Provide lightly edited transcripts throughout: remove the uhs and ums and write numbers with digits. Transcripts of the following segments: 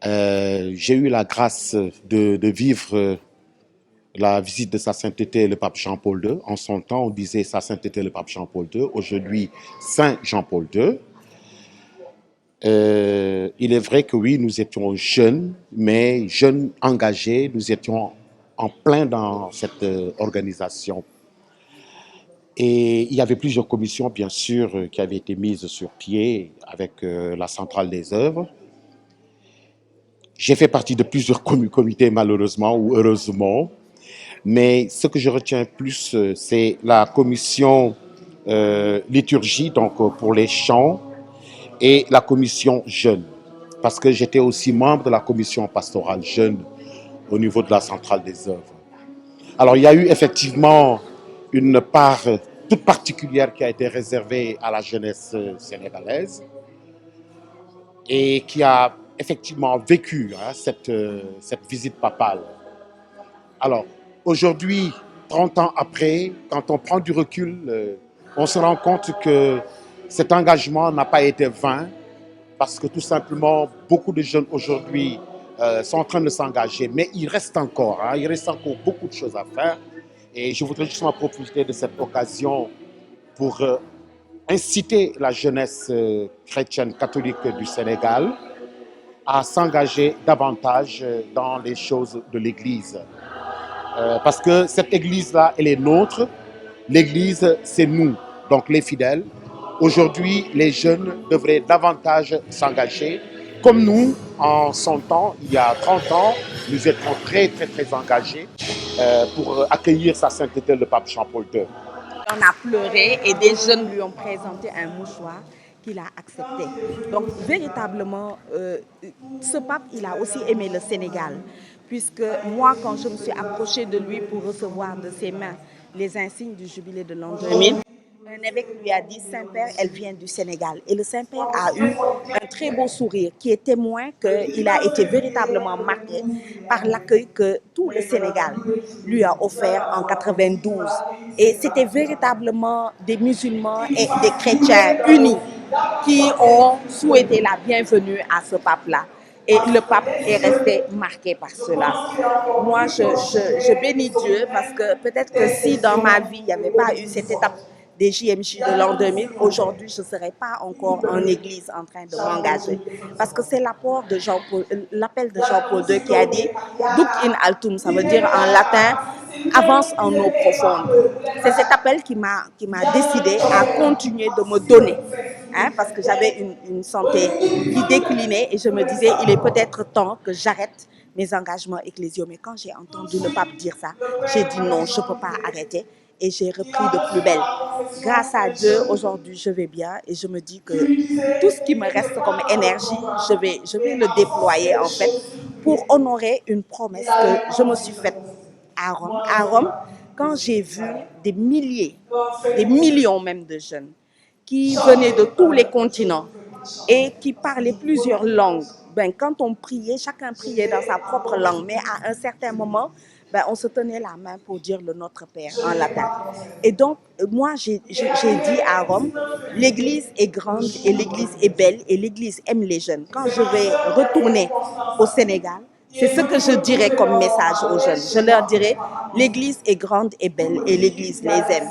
J'ai eu la grâce de vivre la visite de Sa Sainteté le pape Jean-Paul II. En son temps, on disait Sa Sainteté le pape Jean-Paul II. Aujourd'hui, Saint Jean-Paul II. Il est vrai que oui, nous étions jeunes, mais jeunes engagés. Nous étions en plein dans cette organisation. Et il y avait plusieurs commissions, bien sûr, qui avaient été mises sur pied avec la centrale des œuvres. J'ai fait partie de plusieurs comités, malheureusement ou heureusement. Mais ce que je retiens plus, c'est la commission liturgie, donc pour les chants, et la commission jeune. Parce que j'étais aussi membre de la commission pastorale jeune au niveau de la centrale des œuvres. Alors, il y a eu effectivement une part toute particulière qui a été réservée à la jeunesse sénégalaise et qui a effectivement vécu cette visite papale. Alors, aujourd'hui, 30 ans après, quand on prend du recul, on se rend compte que cet engagement n'a pas été vain parce que tout simplement, beaucoup de jeunes aujourd'hui sont en train de s'engager, mais il reste encore beaucoup de choses à faire. Et je voudrais justement profiter de cette occasion pour inciter la jeunesse chrétienne catholique du Sénégal à s'engager davantage dans les choses de l'Église. Parce que cette Église-là, elle est nôtre. L'Église, c'est nous, donc les fidèles. Aujourd'hui, les jeunes devraient davantage s'engager. Comme nous, en son temps, il y a 30 ans, nous étions très, très, très engagés pour accueillir Sa Sainteté le pape Jean-Paul II. On a pleuré et des jeunes lui ont présenté un mouchoir qu'il a accepté. Donc véritablement, ce pape, il a aussi aimé le Sénégal. Puisque moi, quand je me suis approchée de lui pour recevoir de ses mains les insignes du jubilé de l'an 2000, un évêque lui a dit, Saint-Père, elle vient du Sénégal. Et le Saint-Père a eu un très beau sourire qui est témoin qu'il a été véritablement marqué par l'accueil que tout le Sénégal lui a offert en 92. Et c'était véritablement des musulmans et des chrétiens unis qui ont souhaité la bienvenue à ce pape-là. Et le pape est resté marqué par cela. Moi, je bénis Dieu parce que peut-être que si dans ma vie, il n'y avait pas eu cette étape des JMJ de l'an 2000, aujourd'hui, je ne serais pas encore en église en train de m'engager. Parce que c'est l'appel de Jean-Paul II qui a dit « Duc in altum », ça veut dire en latin « avance en eau profonde ». C'est cet appel qui m'a décidé à continuer de me donner. Parce que j'avais une santé qui déclinait et je me disais il est peut-être temps que j'arrête mes engagements ecclésiaux. Mais quand j'ai entendu le pape dire ça, j'ai dit non, je ne peux pas arrêter. Et j'ai repris de plus belle. Grâce à Dieu, aujourd'hui, je vais bien et je me dis que tout ce qui me reste comme énergie, je vais le déployer en fait pour honorer une promesse que je me suis faite à Rome. À Rome, quand j'ai vu des milliers, des millions même de jeunes qui venaient de tous les continents et qui parlaient plusieurs langues, quand on priait, chacun priait dans sa propre langue, mais à un certain moment, on se tenait la main pour dire le Notre Père en latin. Et donc, moi, j'ai dit à Rome, l'Église est grande et l'Église est belle et l'Église aime les jeunes. Quand je vais retourner au Sénégal, c'est ce que je dirais comme message aux jeunes. Je leur dirais, l'Église est grande et belle et l'Église les aime.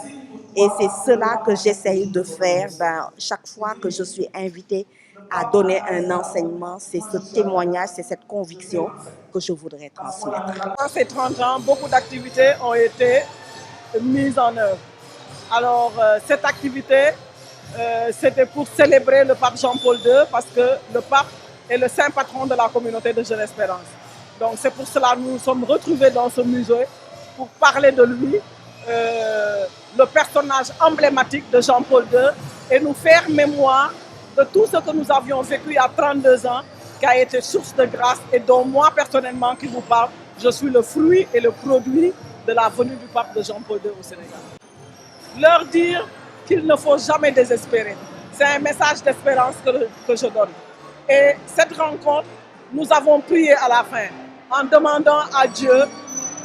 Et c'est cela que j'essaye de faire chaque fois que je suis invitée à donner un enseignement. C'est ce témoignage, c'est cette conviction que je voudrais transmettre. Dans ces 30 ans, beaucoup d'activités ont été mises en œuvre. Alors, cette activité, c'était pour célébrer le pape Jean-Paul II parce que le pape est le saint patron de la communauté de Jeune Espérance. Donc, c'est pour cela que nous nous sommes retrouvés dans ce musée pour parler de lui, le personnage emblématique de Jean-Paul II et nous faire mémoire de tout ce que nous avions vécu il y a 32 ans, qui a été source de grâce et dont moi, personnellement, qui vous parle, je suis le fruit et le produit de la venue du pape de Jean-Paul II au Sénégal. Leur dire qu'il ne faut jamais désespérer. C'est un message d'espérance que je donne. Et cette rencontre, nous avons prié à la fin en demandant à Dieu,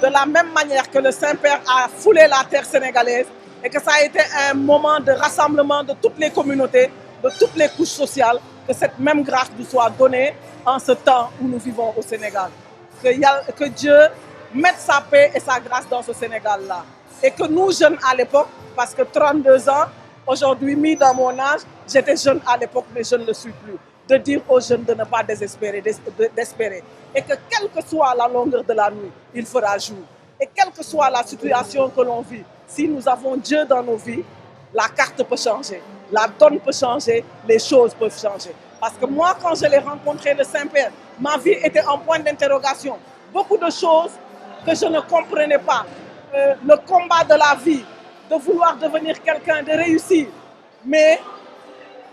de la même manière que le Saint-Père a foulé la terre sénégalaise et que ça a été un moment de rassemblement de toutes les communautés, de toutes les couches sociales, que cette même grâce nous soit donnée en ce temps où nous vivons au Sénégal. Que Dieu mette sa paix et sa grâce dans ce Sénégal-là. Et que nous, jeunes à l'époque, parce que 32 ans, aujourd'hui, mis dans mon âge, j'étais jeune à l'époque, mais je ne le suis plus. De dire aux jeunes de ne pas désespérer, d'espérer. Et que quelle que soit la longueur de la nuit, il fera jour. Et quelle que soit la situation que l'on vit, si nous avons Dieu dans nos vies, la carte peut changer, la donne peut changer, les choses peuvent changer. Parce que moi, quand je l'ai rencontré, le Saint-Père, ma vie était en point d'interrogation. Beaucoup de choses que je ne comprenais pas. Le combat de la vie, de vouloir devenir quelqu'un, de réussir. Mais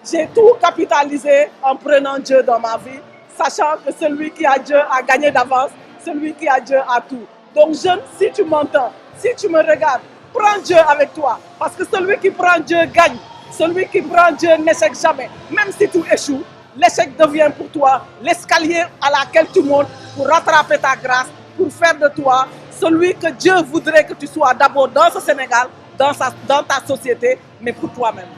j'ai tout capitalisé en prenant Dieu dans ma vie, sachant que celui qui a Dieu a gagné d'avance, celui qui a Dieu a tout. Donc jeune, si tu m'entends, si tu me regardes, prends Dieu avec toi. Parce que celui qui prend Dieu gagne. Celui qui prend Dieu n'échec jamais. Même si tu échoues, l'échec devient pour toi l'escalier à laquelle tu montes pour rattraper ta grâce, pour faire de toi celui que Dieu voudrait que tu sois d'abord dans ce Sénégal, dans ta société, mais pour toi-même.